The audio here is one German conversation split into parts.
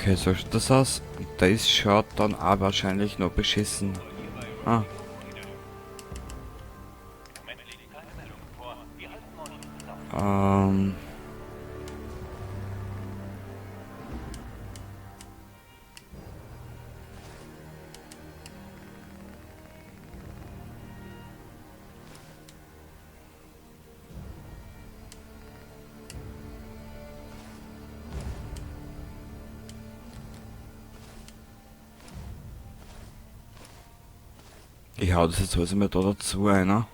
Okay, so schaut das aus. Das schaut dann auch wahrscheinlich noch beschissen. Ah, ähm... Ich hau das jetzt alles mal da dazu, einer.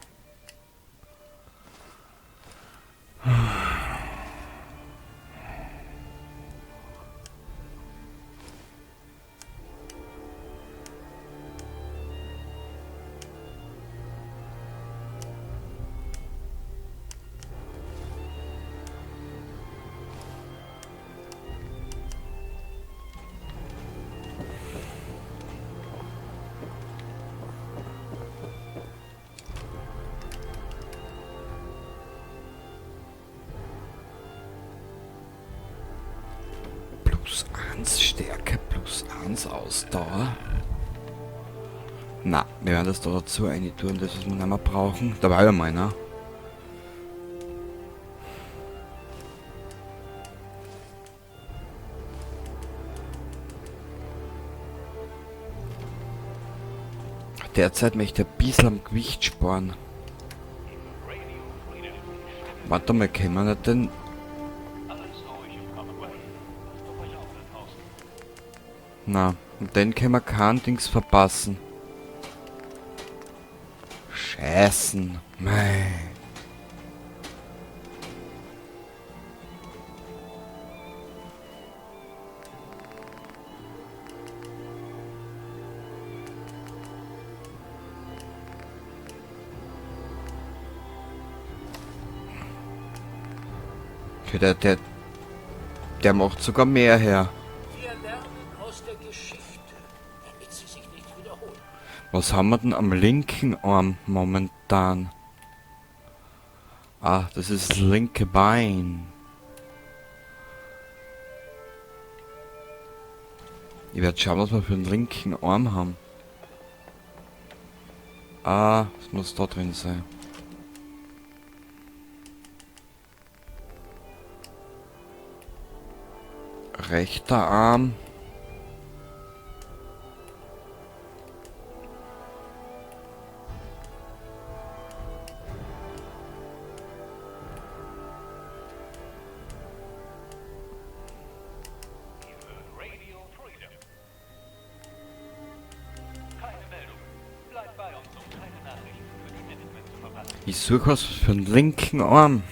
+1 Stärke, +1 Ausdauer. Na, wir werden das da dazu rein tun, das was wir nicht mehr brauchen. Da war ja mal, ne? Derzeit möchte ich ein bisschen am Gewicht sparen. Warte mal, können wir nicht den... Na, und den können wir kein Dings verpassen. Scheißen. Mei. Okay, der macht sogar mehr her. Wir lernen aus der Geschichte, damit sie sich nicht wiederholen. Was haben wir denn am linken Arm momentan? Ah, das ist das linke Bein. Ich werde schauen, was wir für einen linken Arm haben. Ah, das muss da drin sein. Rechter Arm. Radio Freedom. Keine Meldung. Bleib bei uns, um keine Nachrichten für die Minutemen zu verpassen. Ich suche was für einen linken Arm.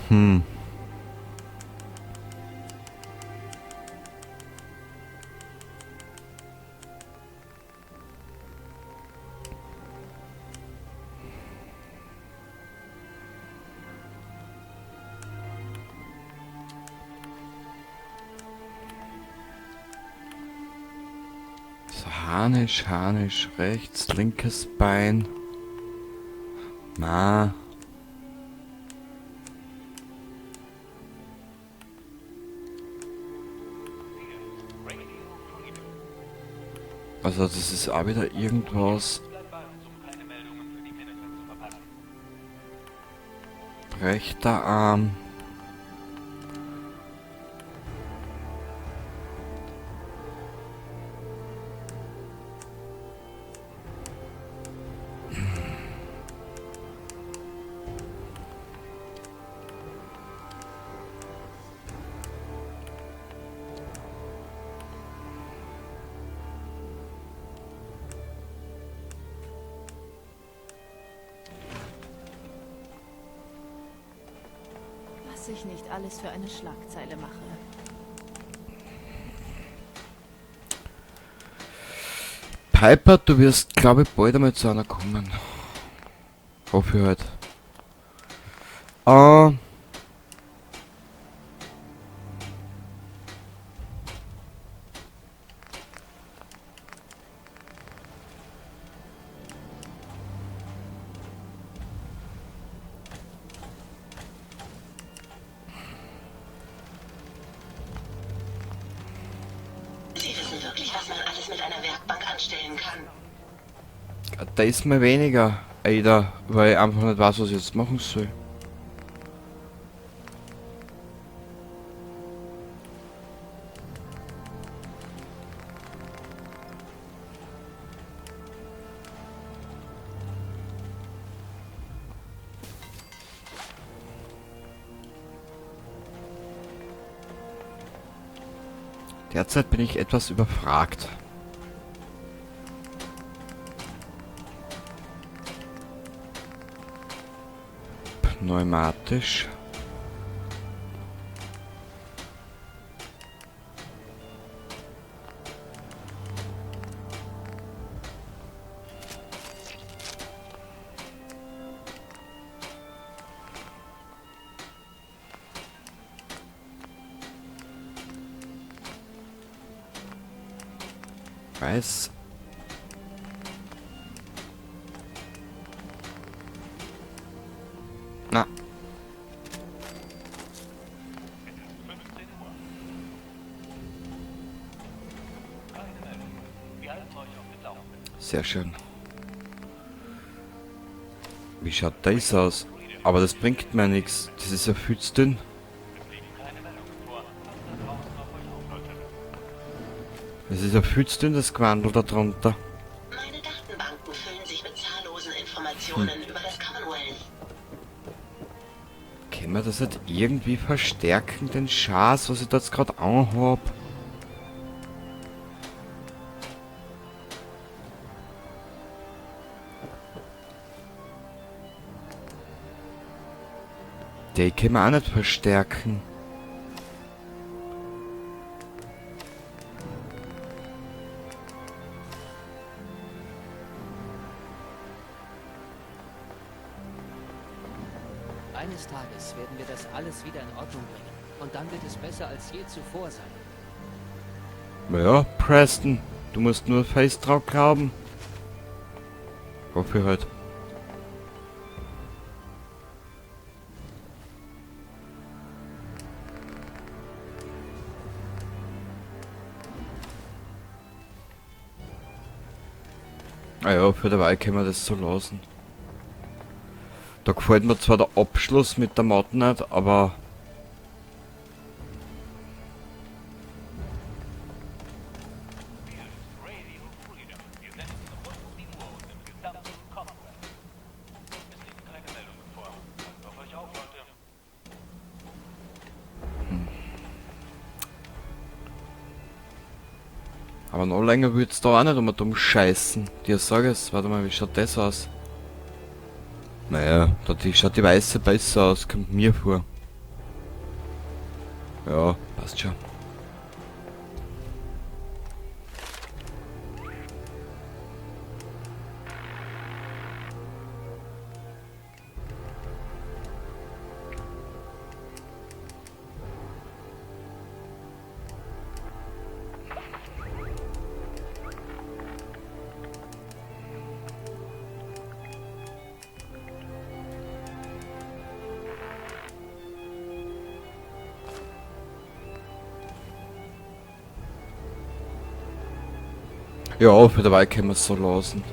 Hm. So, Harnisch, rechts, linkes Bein. Na. Also das ist auch wieder irgendwas. Bleib bei uns, um keine Meldungen für die Minutemen zu verpassen. Rechter Arm. Was ich nicht alles für eine Schlagzeile mache. Piper, du wirst, glaube ich, bald einmal zu einer kommen. Hoffe ich halt. Ah. anstellen kann. Da ist mir weniger, Ada, weil ich einfach nicht weiß, was ich jetzt machen soll. Derzeit bin ich etwas überfragt. Pneumatisch. Weiß. Na, 15 Uhr. Keine Meldung. Wir halten euch auf dem Laufenden. sehr schön. Wie schaut das aus? Aber das bringt mir nichts. Das ist ja viel zu dünn. Es liegen keine Meldungen vor. Passt da draußen auf euch auf, Leute. Das ist ja viel zu dünn, das Quandel da drunter. Meine Datenbanken füllen sich mit zahllosen Informationen über das Commonwealth. Können wir das nicht irgendwie verstärken, den Schaß, was ich da jetzt gerade anhab? Den können wir auch nicht verstärken. Eines Tages werden wir das alles wieder in Ordnung bringen. Und dann wird es besser als je zuvor sein. Ja, Preston, du musst nur Face drauf haben. Hoffe halt. Ah ja, für dabei können wir das so lassen. Da gefällt mir zwar der Abschluss mit der Mod nicht, aber Radio Freedom. Wir senden rund um die Uhr und im gesamten Commonwealth. Es liegen keine Meldungen vor. Passt auf euch auf, Leute. aber noch länger wird's da auch nicht um dumm scheißen. Dir sag es, warte mal, wie schaut das aus? Naja, schaut die weiße besser aus, kommt mir vor. Ja, passt schon. Ja, für dabei können wir es so lassen.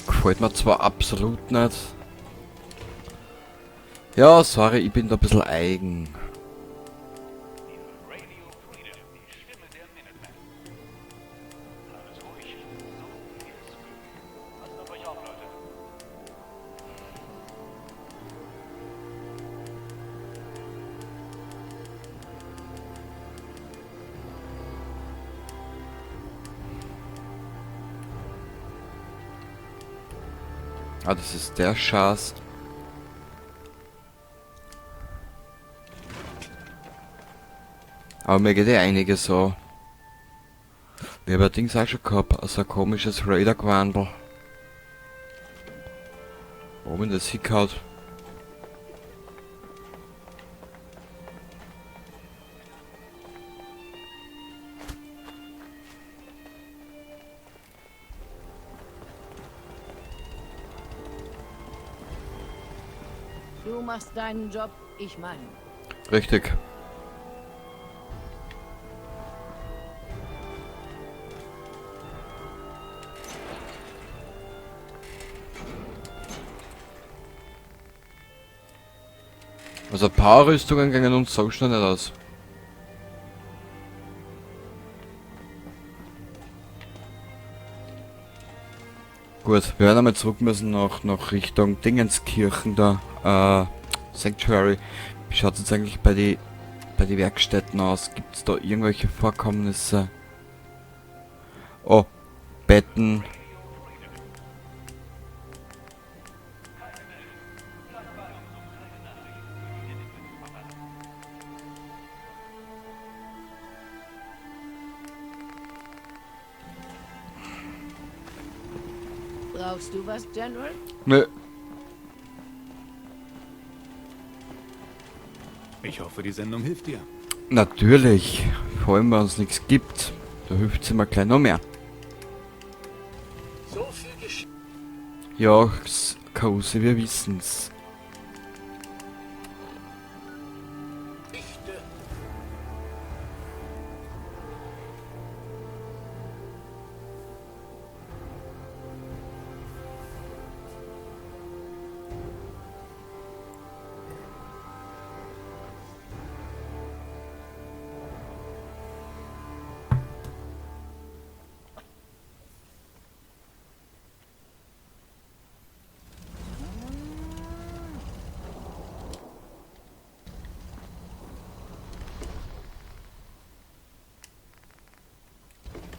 Gefällt mir zwar absolut nicht. Ja, sorry, ich bin da ein bisschen eigen. Radio Freedom, die Stimme der Minutemen. Alles ruhig. So wie es geht. Passt auf euch auf, Leute. Ah, das ist der Schaß. Aber mir geht ja einiges so. Wir haben allerdings auch schon gehabt, also ein komisches Raider-Gewandel. Oben das hingehaut. Du machst deinen Job, ich meinen. Richtig. Also ein paar Rüstungen gingen uns so schnell nicht aus. Gut, wir werden einmal zurück müssen nach Richtung Dingenskirchen da. Sanctuary. Wie schaut es jetzt eigentlich bei die Werkstätten aus? Gibt es da irgendwelche Vorkommnisse? Oh, Betten. Brauchst du was, General? Nö. Ich hoffe, die Sendung hilft dir. Natürlich. Vor allem, wenn es nichts gibt. Da hilft es immer gleich noch mehr. So viel Geschichte. Ja, Kause, wir wissen's.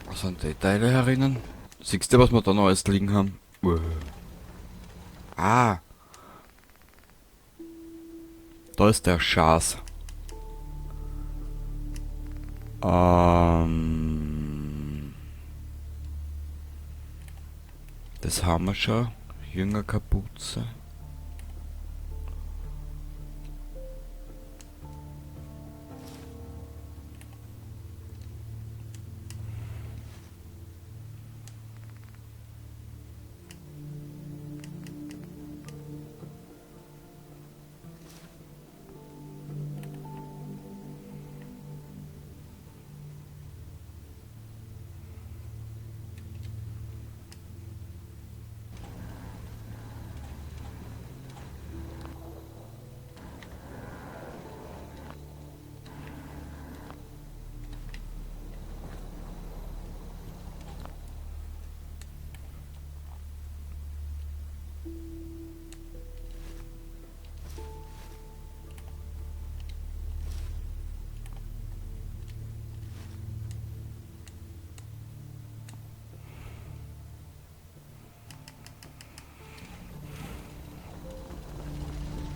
Was sind die Teile herinnen? Siehst du, was wir da noch alles liegen haben? Ah. Da ist der Schaß. Das haben wir schon. Jüngerkapuze.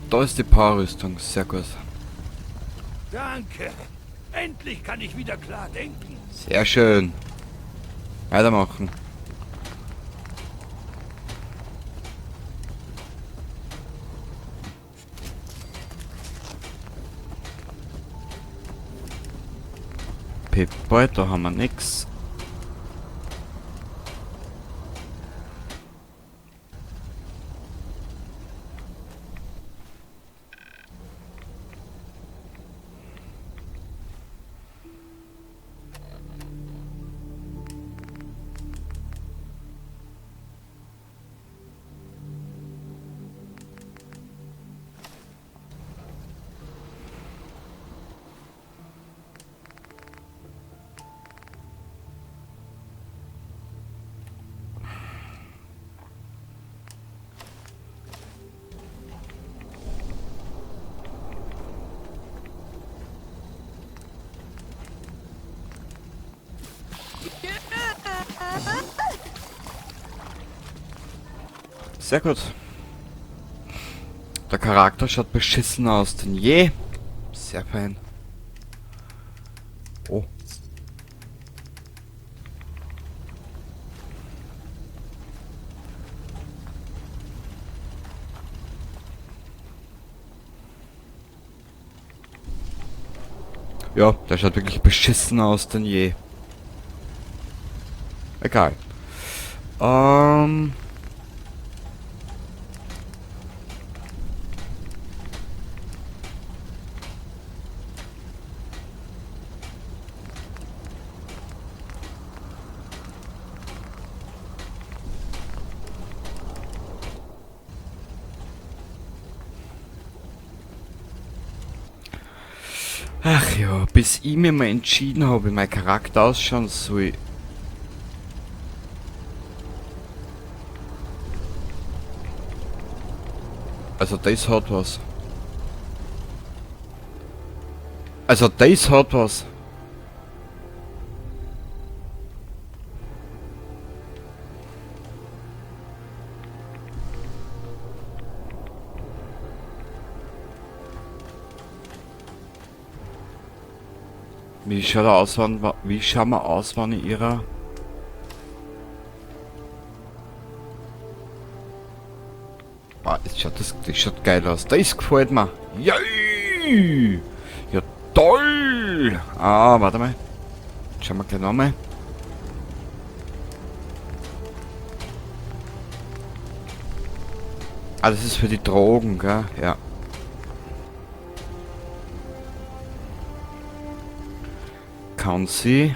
Da ist die Powerrüstung, sehr gut. Danke. Endlich kann ich wieder klar denken. Sehr schön. Weitermachen. Pip-Boy, da haben wir nix. Sehr gut. Der Charakter schaut beschissen aus denn je. Sehr fein. Oh. Ja, der schaut wirklich beschissen aus denn je. Egal. Ach ja, bis ich mir mal entschieden habe, wie mein Charakter ausschauen soll. Also das hat was. Also das hat was. Wie schaut er aus, wie schauen wir aus, wenn ich ihrer... Ah, das schaut geil aus. Das gefällt mir. Yay! Ja, toll! Ah, warte mal. Schauen wir gleich nochmal. Ah, das ist für die Drogen, gell? Ja. Kann sie...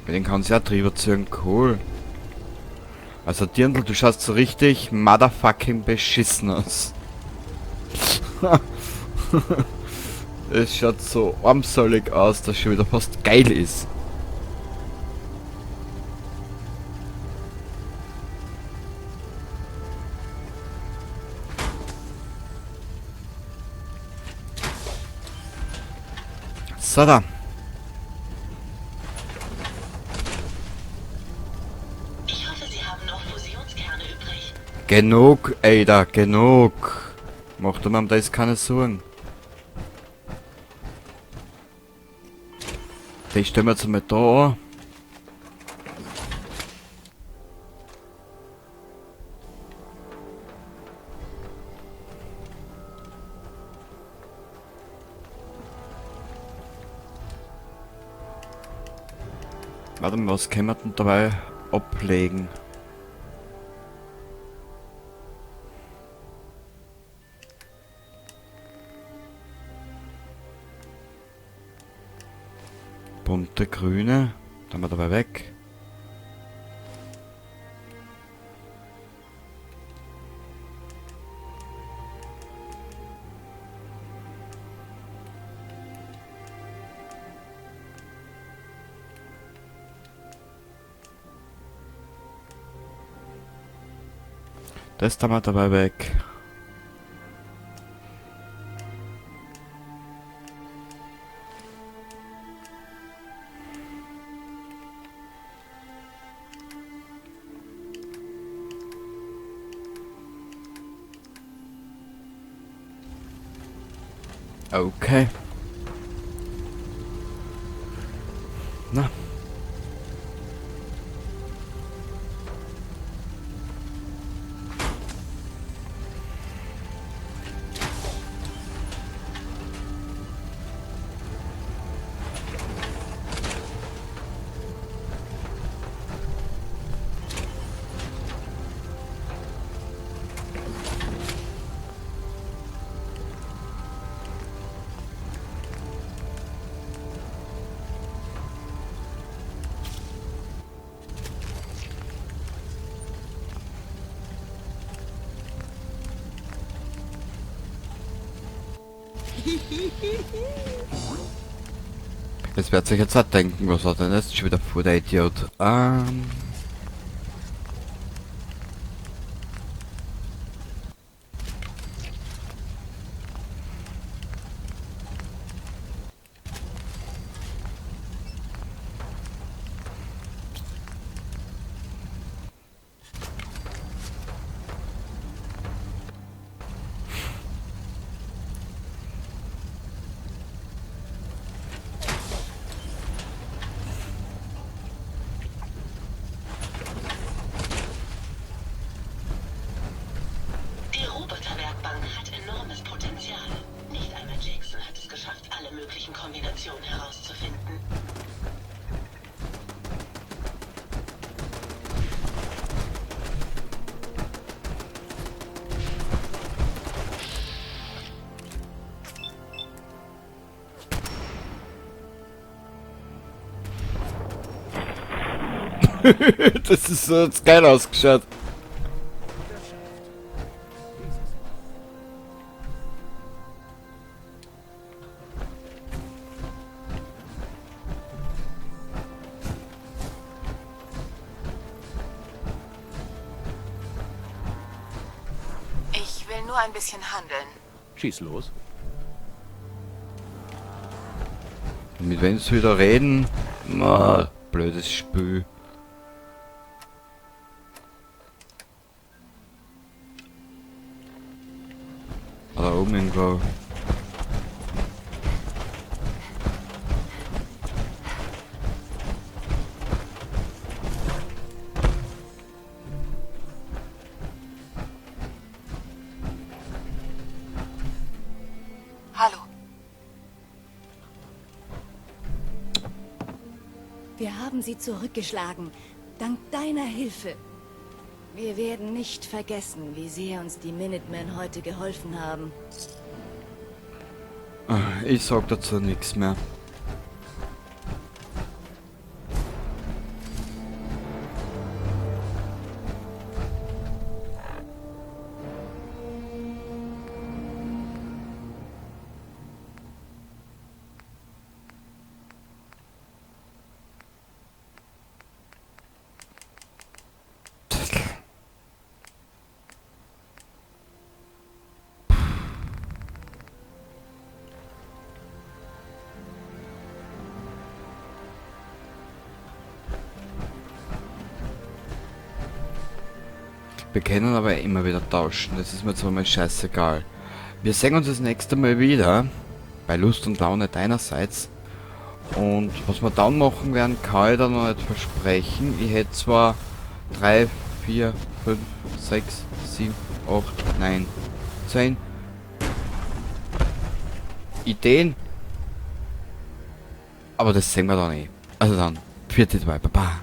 Mit den kann sie auch drüber ziehen, cool. Also Dirndl, du schaust so richtig motherfucking beschissen aus. Es schaut so armselig aus, dass schon wieder fast geil ist. So da. Ich hoffe, Sie haben noch Fusionskerne übrig. Genug, Ada, genug. Mach dir mal um das keine Sorgen. Die stellen wir jetzt mal da an. Warte mal, was können wir denn dabei ablegen? Bunte grüne, dann haben wir dabei weg. Das haben wir dabei weg. Okay. Na. Das wird sich jetzt auch denken, was hat denn jetzt schon wieder vor, der Idiot. Die Roboterwerkbank hat enormes Potenzial. Nicht einmal Jackson hat es geschafft, alle möglichen Kombinationen herauszufinden. Das ist so hat's geil ausgeschaut. Ich will nur ein bisschen handeln. Schieß los. Mit wem sie wieder reden? Blödes Spiel. Da oben irgendwo. Hallo. Wir haben sie zurückgeschlagen. Dank deiner Hilfe. Wir werden nicht vergessen, wie sehr uns die Minutemen heute geholfen haben. Ich sag dazu nichts mehr. Wir können aber immer wieder tauschen, das ist mir zwar mal scheißegal. Wir sehen uns das nächste Mal wieder, bei Lust und Laune deinerseits. Und was wir dann machen werden, kann ich da noch nicht versprechen. Ich hätte zwar 3, 4, 5, 6, 7, 8, 9, 10 Ideen, aber das sehen wir dann eh. Also dann, vierte Baba.